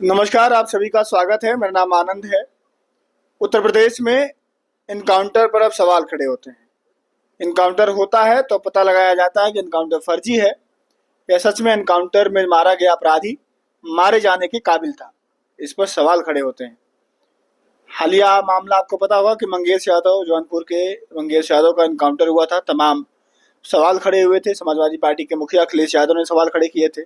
नमस्कार, आप सभी का स्वागत है। मेरा नाम आनंद है। उत्तर प्रदेश में इनकाउंटर पर अब सवाल खड़े होते हैं। इनकाउंटर होता है तो पता लगाया जाता है कि इनकाउंटर फर्जी है या सच में इनकाउंटर में मारा गया अपराधी मारे जाने के काबिल था। इस पर सवाल खड़े होते हैं। हालिया मामला आपको पता होगा कि मंगेश यादव, जौनपुर के मंगेश यादव का इनकाउंटर हुआ था। तमाम सवाल खड़े हुए थे। समाजवादी पार्टी के मुखिया अखिलेश यादव ने सवाल खड़े किए थे।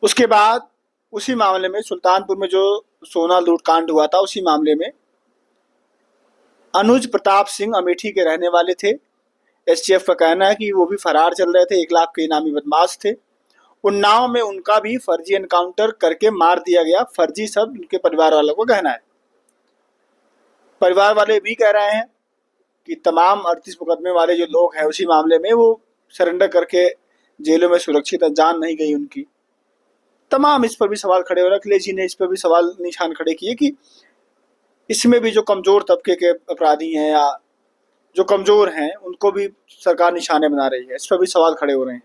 उसके बाद उसी मामले में सुल्तानपुर में जो सोना लूटकांड हुआ था, उसी मामले में अनुज प्रताप सिंह अमेठी के रहने वाले थे। एसटीएफ का कहना है कि वो भी फरार चल रहे थे, 1 लाख के इनामी बदमाश थे। उन्नाव में उनका भी फर्जी एनकाउंटर करके मार दिया गया। फर्जी शब्द उनके परिवार वालों को कहना है। परिवार वाले भी कह रहे हैं कि तमाम 38 मुकदमे वाले जो लोग हैं उसी मामले में वो सरेंडर करके जेलों में सुरक्षित है, जान नहीं गई उनकी। तमाम इस पर भी सवाल खड़े हो रहे। अखिलेश जी ने इस पर भी सवाल निशान खड़े किए कि इसमें भी जो कमजोर तबके के अपराधी हैं या जो कमजोर हैं उनको भी सरकार निशाने बना रही है। इस पर भी सवाल खड़े हो रहे हैं।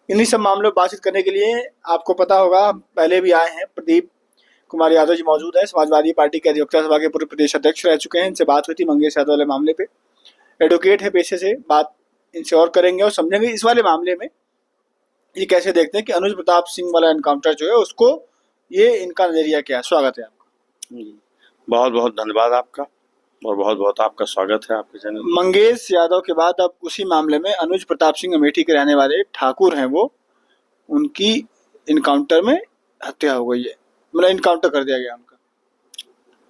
इन्हीं सब मामलों पर बातचीत करने के लिए आपको पता होगा पहले भी आए हैं, प्रदीप कुमार यादव जी मौजूद है। समाजवादी पार्टी के अधिवक्ता सभा के पूर्व प्रदेश अध्यक्ष रह चुके हैं। इनसे बात हुई थी मंगेश यादव वाले मामले पे। एडवोकेट है पेशे से। बात इनसे और करेंगे और समझेंगे इस वाले मामले में ये कैसे देखते हैं कि अनुज प्रताप सिंह वाला एनकाउंटर जो है उसको, ये इनका नजरिया क्या है। स्वागत है आपका। बहुत बहुत धन्यवाद आपका और बहुत बहुत आपका स्वागत है आपके चैनल। मंगेश यादव के बाद अब उसी मामले में अनुज प्रताप सिंह अमेठी के रहने वाले ठाकुर हैं, वो उनकी इनकाउंटर में हत्या हो गई है, मतलब इनकाउंटर कर दिया गया उनका।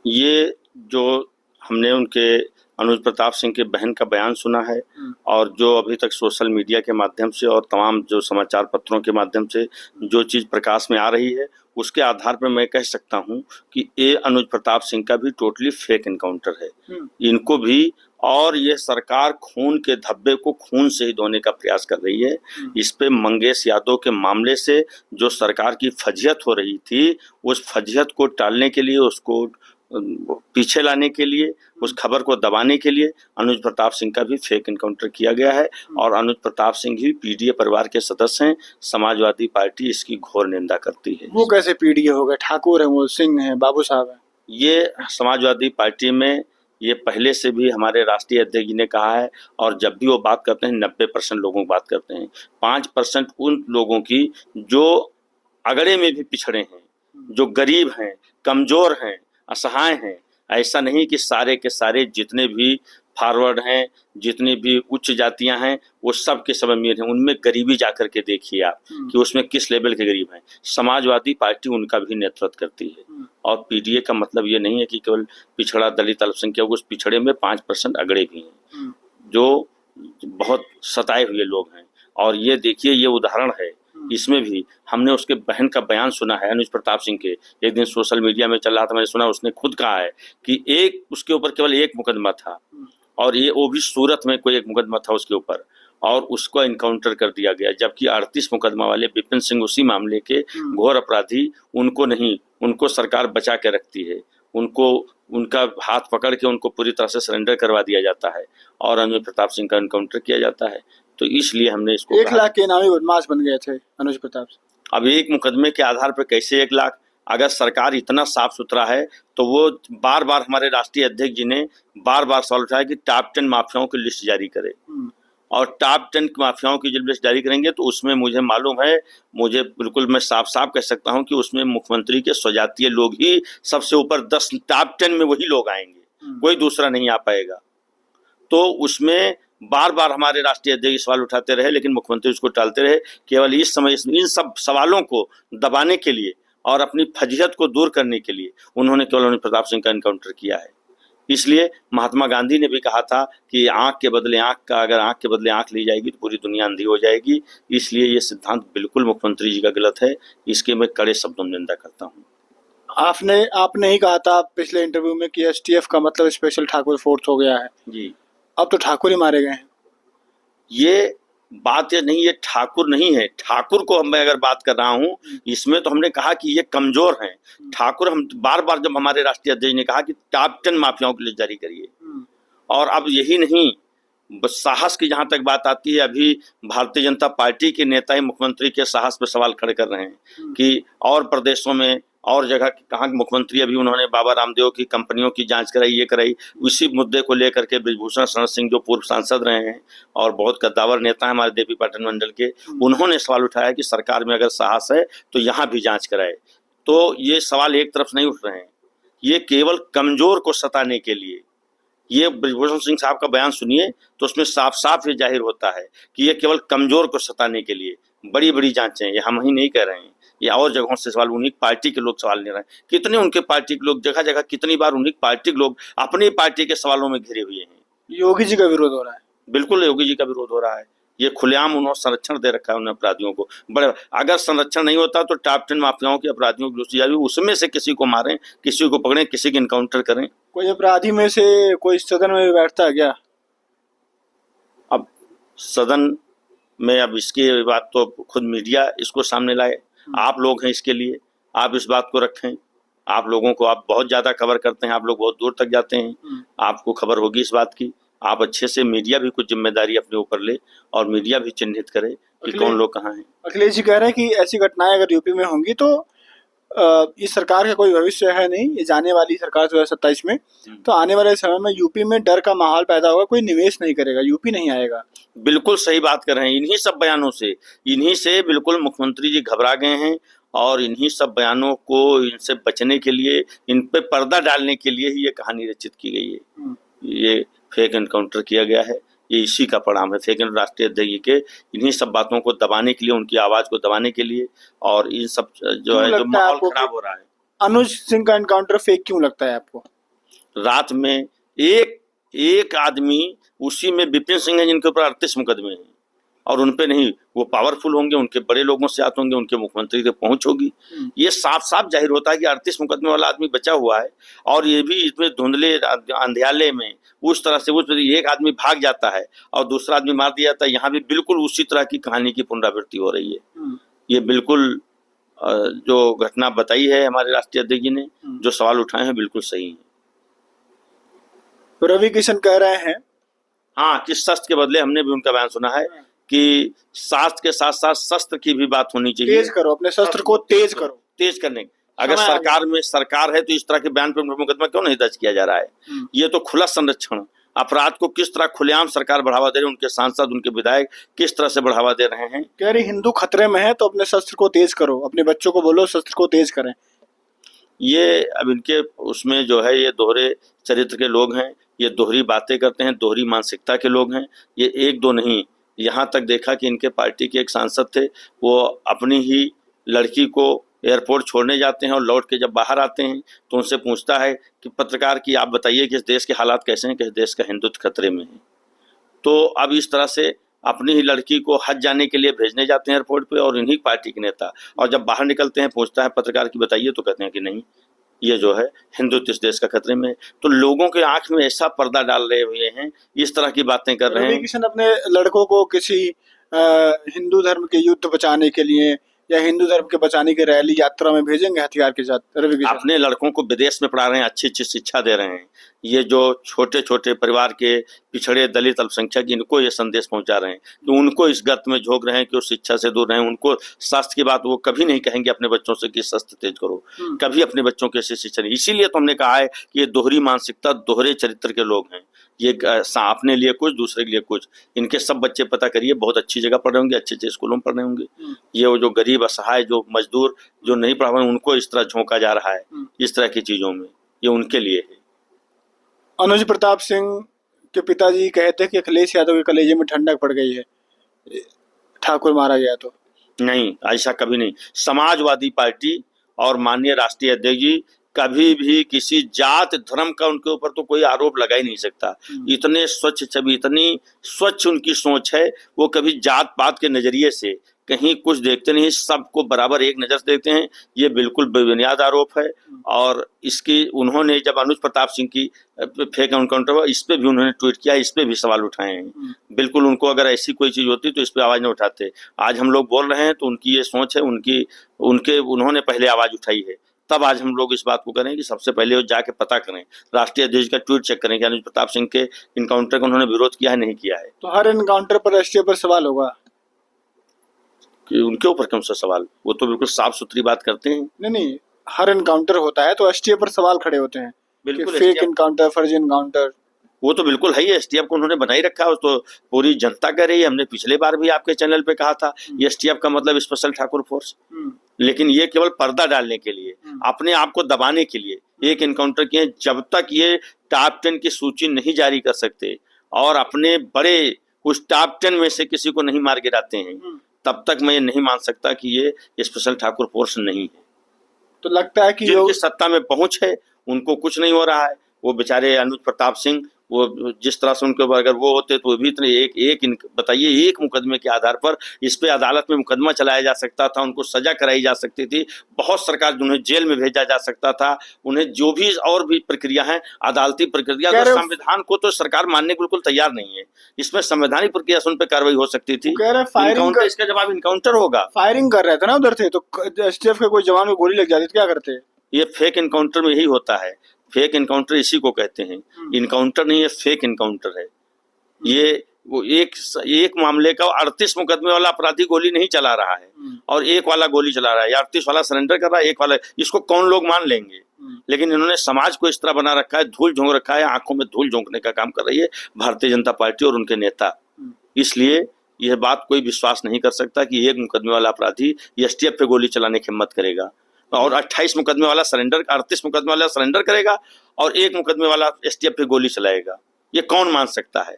ये जो हमने उनके अनुज प्रताप सिंह के बहन का बयान सुना है और जो अभी तक सोशल मीडिया के माध्यम से और तमाम जो समाचार पत्रों के माध्यम से जो चीज़ प्रकाश में आ रही है, उसके आधार पर मैं कह सकता हूं कि ये अनुज प्रताप सिंह का भी टोटली फेक एनकाउंटर है। इनको भी, और ये सरकार खून के धब्बे को खून से ही धोने का प्रयास कर रही है। इस पे मंगेश यादव के मामले से जो सरकार की फजीहत हो रही थी, उस फजीहत को टालने के लिए, उसको पीछे लाने के लिए, उस खबर को दबाने के लिए अनुज प्रताप सिंह का भी फेक एनकाउंटर किया गया है। और अनुज प्रताप सिंह ही पीडीए परिवार के सदस्य हैं। समाजवादी पार्टी इसकी घोर निंदा करती है। वो कैसे पीडीए हो गए? ठाकुर है, वो सिंह है, बाबू साहब है। ये समाजवादी पार्टी में ये पहले से भी हमारे राष्ट्रीय अध्यक्ष जी ने कहा है, और जब भी वो बात करते हैं 90% लोगों की बात करते हैं। 5% उन लोगों की जो अगड़े में भी पिछड़े हैं, जो गरीब हैं, कमजोर हैं, असहाय हैं। ऐसा नहीं कि सारे के सारे जितने भी फॉरवर्ड हैं, जितनी भी उच्च जातियां हैं, वो सब के सब अमीर हैं। उनमें गरीबी जाकर के देखिए आप कि उसमें किस लेवल के गरीब हैं। समाजवादी पार्टी उनका भी नेतृत्व करती है। और पीडीए का मतलब ये नहीं है कि केवल पिछड़ा दलित अल्पसंख्यक, उस पिछड़े में 5% अगड़े भी हैं जो बहुत सताए हुए लोग हैं। और ये देखिए, ये उदाहरण है। इसमें भी हमने उसके बहन का बयान सुना है, अनुज प्रताप सिंह के। एक दिन सोशल मीडिया में चल रहा था, मैंने सुना, उसने खुद कहा है कि एक उसके ऊपर केवल एक मुकदमा था, और ये वो भी सूरत में कोई एक मुकदमा था उसके ऊपर, और उसको इनकाउंटर कर दिया गया। जबकि 38 मुकदमा वाले विपिन सिंह उसी मामले के घोर अपराधी, उनको नहीं, उनको सरकार बचा के रखती है। उनको उनका हाथ पकड़ के उनको पूरी तरह से सरेंडर करवा दिया जाता है और अनुज प्रताप सिंह का इनकाउंटर किया जाता है। तो इसलिए हमने इसको 1 लाख के इनामी बदमाश बन गए थे अनुज प्रताप सिंह। अब एक मुकदमे के आधार पर कैसे 1 लाख? अगर सरकार इतना साफ सुथरा है तो वो बार बार, हमारे राष्ट्रीय अध्यक्ष जी ने बार बार सवाल उठाया कि टॉप 10 माफियाओं की लिस्ट जारी करे। और टॉप 10 माफियाओं की जब लिस्ट जारी करेंगे तो उसमें मुझे मालूम है, मुझे बिल्कुल, मैं साफ साफ कह सकता हूं कि उसमें मुख्यमंत्री के स्वजातीय लोग ही सबसे ऊपर 10 टॉप 10 में वही लोग आएंगे, कोई दूसरा नहीं आ पाएगा। तो उसमें बार बार हमारे राष्ट्रीय अध्यक्ष सवाल उठाते रहे, लेकिन मुख्यमंत्री उसको टालते रहे। केवल इस समय इन सब सवालों को दबाने के लिए और अपनी फजीहत को दूर करने के लिए उन्होंने केवल अनुज प्रताप सिंह का इनकाउंटर किया है। इसलिए महात्मा गांधी ने भी कहा था कि आंख के बदले आंख का, अगर आंख के बदले आंख ली जाएगी तो पूरी दुनिया अंधी हो जाएगी। इसलिए ये सिद्धांत बिल्कुल मुख्यमंत्री जी का गलत है। इसके मैं कड़े शब्दों में निंदा करता हूँ। आपने ही कहा था पिछले इंटरव्यू में कि एसटीएफ का मतलब स्पेशल ठाकुर फोर्स हो गया है जी। अब तो ठाकुर ही मारे गए हैं। ये बात ये नहीं, ये ठाकुर नहीं है। ठाकुर को मैं अगर बात कर रहा हूँ, इसमें तो हमने कहा कि ये कमजोर हैं। ठाकुर, हम बार बार जब हमारे राष्ट्रीय अध्यक्ष ने कहा कि टॉप 10 माफियाओं की लिस्ट जारी करिए। और अब यही नहीं, बस साहस की जहां तक बात आती है, अभी भारतीय जनता पार्टी के नेता ही मुख्यमंत्री के साहस पर सवाल खड़े कर रहे हैं कि और प्रदेशों में और जगह कहाँ मुख्यमंत्री अभी उन्होंने बाबा रामदेव की कंपनियों की जांच कराई, ये कराई। उसी मुद्दे को लेकर के बृजभूषण शरण सिंह जो पूर्व सांसद रहे हैं और बहुत कद्दावर नेता हैं हमारे देवी पाटन मंडल के, उन्होंने सवाल उठाया कि सरकार में अगर साहस है तो यहाँ भी जांच कराए। तो ये सवाल एक तरफ नहीं उठ रहे हैं, ये केवल कमजोर को सताने के लिए। ये बृजभूषण सिंह साहब का बयान सुनिए तो उसमें साफ साफ ये जाहिर होता है कि ये केवल कमजोर को सताने के लिए बड़ी बड़ी जांचें, ये हम ही नहीं कह रहे हैं, ये और जगहों से सवाल उन्हीं पार्टी के लोग सवाल ले रहे हैं। कितने उनके पार्टी के लोग जगह जगह कितनी बार उन्हीं पार्टी के लोग अपनी पार्टी के सवालों में घिरे हुए हैं। योगी जी का विरोध हो रहा है। बिल्कुल योगी जी का विरोध हो रहा है। ये खुलेआम उन्होंने संरक्षण दे रखा है उन अपराधियों को। बड़े अगर संरक्षण नहीं होता तो टॉप 10 माफियाओं के अपराधियों की लिस्ट जारी, उसमें से किसी को मारें, किसी को पकड़ें, किसी की इनकाउंटर करें। कोई अपराधी में से कोई सदन में बैठता है क्या? अब सदन में अब इसकी बात तो खुद मीडिया इसको सामने लाए, आप लोग हैं इसके लिए, आप इस बात को रखें। आप लोगों को आप बहुत ज्यादा कवर करते हैं, आप लोग बहुत दूर तक जाते हैं, आपको खबर होगी इस बात की। आप अच्छे से मीडिया भी कुछ जिम्मेदारी अपने ऊपर ले और मीडिया भी चिन्हित करे कि कौन लोग कहाँ हैं। अखिलेश जी कह रहे हैं कि ऐसी घटनाएं अगर यूपी में होंगी तो इस सरकार का कोई भविष्य है नहीं, ये जाने वाली सरकार 2027 में, तो आने वाले समय में यूपी में डर का माहौल पैदा होगा, कोई निवेश नहीं करेगा, यूपी नहीं आएगा। बिल्कुल सही बात कर रहे हैं। इन्हीं सब बयानों से, इन्हीं से बिल्कुल मुख्यमंत्री जी घबरा गए हैं और इन्हीं सब बयानों को इनसे बचने के लिए, इन पे पर्दा डालने के लिए ही ये कहानी रचित की गई है। ये फेक एनकाउंटर किया गया है, ये इसी का परिणाम है। फेक राष्ट्रीय अध्यक्ष के इन्हीं सब बातों को दबाने के लिए, उनकी आवाज को दबाने के लिए, और इन सब जो है जो माहौल खराब हो रहा है। अनुज सिंह का एनकाउंटर फेक क्यों लगता है आपको? रात में एक आदमी, उसी में विपिन सिंह है जिनके ऊपर 38 मुकदमे हैं, और उनपे नहीं, वो पावरफुल होंगे, उनके बड़े लोगों से आते होंगे, उनके मुख्यमंत्री तक पहुंच होगी। ये साफ साफ जाहिर होता है कि 38 मुकदमे वाला आदमी बचा हुआ है, और ये भी इसमें धुंधले अंधियाले में उस तरह से एक आदमी भाग जाता है और दूसरा आदमी मार दिया जाता है। यहाँ भी बिल्कुल उसी तरह की कहानी की पुनरावृत्ति हो रही है। ये बिल्कुल जो घटना बताई है हमारे राष्ट्रीय अध्यक्ष जी ने, जो सवाल उठाए हैं, बिल्कुल सही है। रवि किशन कह रहे हैं हाँ कि शस्त्र के बदले, हमने भी उनका बयान सुना है कि शास्त्र के साथ साथ शस्त्र की भी बात होनी चाहिए। तेज करो, अपने शस्त्र को तेज करो, तेज करने। अगर सरकार है तो इस तरह के बयान पर मुकदमा क्यों नहीं दर्ज किया जा रहा है? ये तो खुला संरक्षण, अपराध को किस तरह खुलेआम सरकार बढ़ावा दे रही है, उनके सांसद, उनके विधायक किस तरह से बढ़ावा दे रहे हैं। कह रही हिंदू खतरे में है तो अपने शस्त्र को तेज करो, अपने बच्चों को बोलो शस्त्र को तेज करें। ये अब इनके उसमें जो है, ये दोहरे चरित्र के लोग हैं, ये दोहरी बातें करते हैं, दोहरी मानसिकता के लोग हैं। ये एक दो नहीं, यहाँ तक देखा कि इनके पार्टी के एक सांसद थे, वो अपनी ही लड़की को एयरपोर्ट छोड़ने जाते हैं और लौट के जब बाहर आते हैं तो उनसे पूछता है कि पत्रकार की आप बताइए कि इस देश के हालात कैसे हैं, कि इस देश का हिंदुत्व खतरे में है। तो अब इस तरह से अपनी ही लड़की को हज जाने के लिए भेजने जाते हैं एयरपोर्ट पे, और इन्हीं पार्टी के नेता, और जब बाहर निकलते हैं पूछता है पत्रकार की बताइए, तो कहते हैं कि नहीं, ये जो है हिंदुत्व इस देश का खतरे में है। तो लोगों के आंख में ऐसा पर्दा डाल रहे हुए हैं, इस तरह की बातें कर रहे हैं। किशन अपने लड़कों को किसी हिंदू धर्म के युद्ध बचाने के लिए या हिंदू धर्म के बचाने की रैली यात्रा में भेजेंगे हथियार के साथ? रवि किशन अपने लड़कों को विदेश में पढ़ा रहे हैं, अच्छी अच्छी शिक्षा दे रहे हैं। ये जो छोटे छोटे परिवार के पिछड़े दलित अल्पसंख्यक, इनको ये संदेश पहुंचा रहे हैं कि उनको इस गर्त में झोंक रहे हैं कि वो शिक्षा से दूर रहें। उनको शास्त्र की बात वो कभी नहीं कहेंगे अपने बच्चों से कि शस्त्र तेज करो, कभी अपने बच्चों को ऐसी शिक्षा नहीं। इसीलिए तो हमने कहा है कि ये दोहरी मानसिकता, दोहरे चरित्र के लोग हैं। ये अपने लिए कुछ, दूसरे के लिए कुछ। इनके सब बच्चे पता करिए बहुत अच्छी जगह पढ़ रहे होंगे, अच्छे अच्छे स्कूलों में पढ़ रहे होंगे। ये वो जो गरीब असहाय, जो मजदूर, जो नहीं पढ़ा हुए, उनको इस तरह झोंका जा रहा है इस तरह की चीजों में, ये उनके लिए है। अनुज प्रताप सिंह के पिताजी कहते हैं कि अखिलेश यादव के कलेजे में ठंडक पड़ गई है, ठाकुर मारा गया तो। नहीं, ऐसा कभी नहीं। समाजवादी पार्टी और माननीय राष्ट्रीय अध्यक्ष जी कभी भी किसी जात धर्म का उनके ऊपर तो कोई आरोप लगा ही नहीं सकता। इतने स्वच्छ छवि, इतनी स्वच्छ उनकी सोच है, वो कभी जात पात के नजरिए से कहीं कुछ देखते नहीं, सबको बराबर एक नजर से देखते हैं। ये बिल्कुल बेबुनियाद आरोप है। और इसकी उन्होंने जब अनुज प्रताप सिंह की फेक एनकाउंटर हुआ, इस पे भी उन्होंने ट्वीट किया, इस पे भी सवाल उठाए हैं। बिल्कुल उनको अगर ऐसी कोई चीज होती तो इस पे आवाज नहीं उठाते। आज हम लोग बोल रहे हैं तो उनकी ये सोच है, उन्होंने पहले आवाज उठाई है, तब आज हम लोग इस बात को करें कि सबसे पहले वो जाके पता करें, राष्ट्रीय अध्यक्ष का ट्वीट चेक करें कि अनुज प्रताप सिंह के इनकाउंटर का उन्होंने विरोध किया है, नहीं किया है। तो हर इनकाउंटर पर राष्ट्रीय पर सवाल होगा कि उनके ऊपर कौन सा सवाल? वो तो बिल्कुल साफ सुथरी बात करते हैं। नहीं, हर इनकाउंटर होता है तो एसटीएफ पर सवाल खड़े होते हैं कि बिल्कुल फेक STF इनकाउंटर, फर्जी इनकाउंटर। वो तो बिल्कुल है ही, STF को उन्होंने बना ही रखा है, वो तो पूरी जनता कह रही है। हमने पिछले बार भी आपके चैनल पे कहा था, ये STF का मतलब स्पेशल ठाकुर फोर्स, लेकिन ये केवल पर्दा डालने के लिए, अपने आप को दबाने के लिए एक इनकाउंटर किए। जब तक ये टॉप 10 की सूची नहीं जारी कर सकते और अपने बड़े उस टॉप 10 में से किसी को नहीं मार गिराते हैं, तब तक मैं ये नहीं मान सकता कि ये स्पेशल ठाकुर फोर्स नहीं है। तो लगता है कि जिनकी सत्ता में पहुंच है उनको कुछ नहीं हो रहा है। वो बेचारे अनुज प्रताप सिंह, वो जिस तरह से उनके ऊपर अगर वो होते तो वो भी इतने बताइए एक मुकदमे के आधार पर इस पे अदालत में मुकदमा चलाया जा सकता था, उनको सजा कराई जा सकती थी, बहुत सरकार उन्हें जेल में भेजा जा सकता था, उन्हें जो भी और भी प्रक्रिया है अदालती प्रक्रिया, तो संविधान को तो सरकार मानने को बिल्कुल तैयार नहीं है। इसमें संवैधानिक प्रक्रिया से उन पर कार्रवाई हो सकती थी। इसका जवाब इनकाउंटर होगा। फायरिंग कर रहे थे ना उधर से, तो एसटीएफ के कोई जवान को गोली लग जाती तो क्या करते? ये फेक इनकाउंटर में यही होता है। फेक इनकाउंटर इसी को कहते हैं। इनकाउंटर नहीं है, फेक इनकाउंटर है। ये वो एक मामले का 38 मुकदमे वाला अपराधी गोली नहीं चला रहा है और एक वाला गोली चला रहा है, या 38 वाला सरेंडर कर रहा है, एक वाला, इसको कौन लोग मान लेंगे? लेकिन इन्होंने समाज को इस तरह बना रखा है, धूल झोंक रखा है, आंखों में धूल झोंकने का काम कर रही है भारतीय जनता पार्टी और उनके नेता। इसलिए यह बात कोई विश्वास नहीं कर सकता कि एक मुकदमे वाला अपराधी एसटीएफ पे गोली चलाने की हिम्मत करेगा और 28 मुकदमे वाला सरेंडर, 38 मुकदमे वाला सरेंडर करेगा और एक मुकदमे वाला एसटीएफ पे गोली चलाएगा। ये कौन मान सकता है?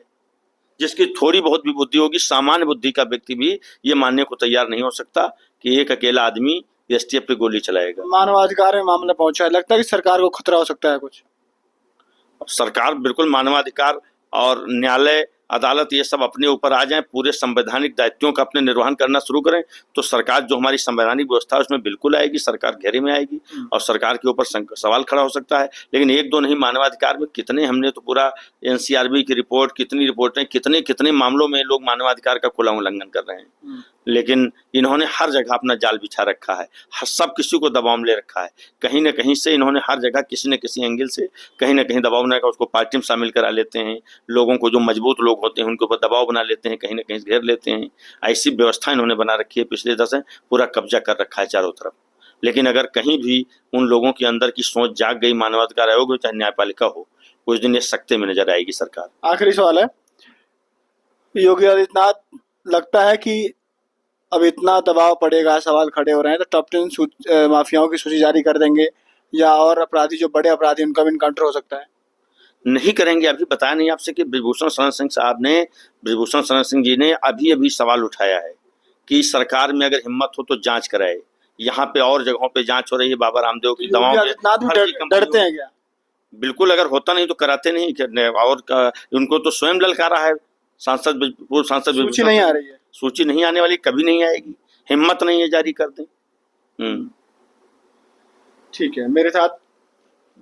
जिसकी थोड़ी बहुत भी बुद्धि होगी, सामान्य बुद्धि का व्यक्ति भी ये मानने को तैयार नहीं हो सकता कि एक अकेला आदमी एसटीएफ पे गोली चलाएगा। मानवाधिकार में मामला पहुंचा है, लगता है कि सरकार को खतरा हो सकता है कुछ? सरकार बिल्कुल मानवाधिकार और न्यायालय, अदालत ये सब अपने ऊपर आ जाए, पूरे संवैधानिक दायित्वों का अपने निर्वहन करना शुरू करें तो सरकार जो हमारी संवैधानिक व्यवस्था है उसमें बिल्कुल आएगी, सरकार घेरे में आएगी और सरकार के ऊपर सवाल खड़ा हो सकता है। लेकिन एक दो नहीं, मानवाधिकार में कितने, हमने तो पूरा एनसीआरबी की रिपोर्ट, कितनी रिपोर्टें, कितने कितने मामलों में लोग मानवाधिकार का खुला उल्लंघन कर रहे हैं। लेकिन इन्होंने हर जगह अपना जाल बिछा रखा है, सब किसी को दबाव में ले रखा है। कहीं ना कहीं से इन्होंने हर जगह किसी न किसी एंगल से कहीं ना कहीं दबाव बनाकर उसको पार्टी में शामिल करा लेते हैं। लोगों को, जो मजबूत लोग होते हैं उनके ऊपर दबाव बना लेते हैं, कहीं ना कहीं घेर लेते हैं। ऐसी व्यवस्था इन्होंने बना रखी है, पिछले 10 पूरा कब्जा कर रखा है चारों तरफ। लेकिन अगर कहीं भी उन लोगों के अंदर की सोच जाग गई, मानवाधिकार आयोग हो चाहे न्यायपालिका हो, कुछ दिन ये सख्ते में नजर आएगी सरकार। आखिरी सवाल है, योगी आदित्यनाथ, लगता है कि अब इतना दबाव पड़ेगा, सवाल खड़े हो रहे हैं तो टॉप 10 माफियाओं की सूची जारी कर देंगे या और अपराधी, जो बड़े अपराधी, उनका भी इनकाउंटर हो सकता है? नहीं करेंगे। अभी बताया नहीं आपसे कि ब्रिजभूषण शरण सिंह साहब ने, ब्रिजभूषण शरण सिंह जी ने अभी अभी सवाल उठाया है कि सरकार में अगर हिम्मत हो तो जांच कराए। यहाँ पे और जगहों पे जांच हो रही है, बाबा रामदेव की दवाओं डरते हैं क्या? बिल्कुल, अगर होता नहीं तो कराते नहीं। और उनको तो स्वयं ललकारा है सांसद, पूर्व सांसद। सूची नहीं आ रही है, सूची नहीं आने वाली, कभी नहीं आएगी, हिम्मत नहीं है जारी कर दें। ठीक है, मेरे साथ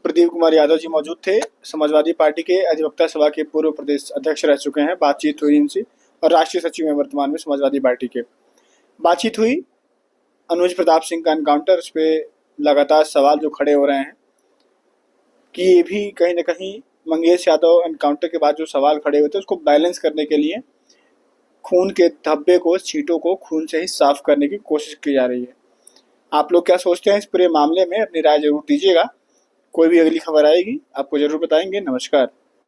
प्रदीप कुमार यादव जी मौजूद थे, समाजवादी पार्टी के अधिवक्ता सभा के पूर्व प्रदेश अध्यक्ष रह चुके हैं। बातचीत हुई इनसे, और राष्ट्रीय सचिव हैं वर्तमान में समाजवादी पार्टी के। बातचीत हुई अनुज प्रताप सिंह का एनकाउंटर, उस पर लगातार सवाल जो खड़े हो रहे हैं कि ये भी कहीं ना कहीं मंगेश यादव एनकाउंटर के बाद जो सवाल खड़े हुए थे उसको बैलेंस करने के लिए खून के धब्बे को, छींटों को खून से ही साफ करने की कोशिश की जा रही है। आप लोग क्या सोचते हैं इस पूरे मामले में? अपनी राय जरूर दीजिएगा। कोई भी अगली खबर आएगी आपको जरूर बताएंगे। नमस्कार।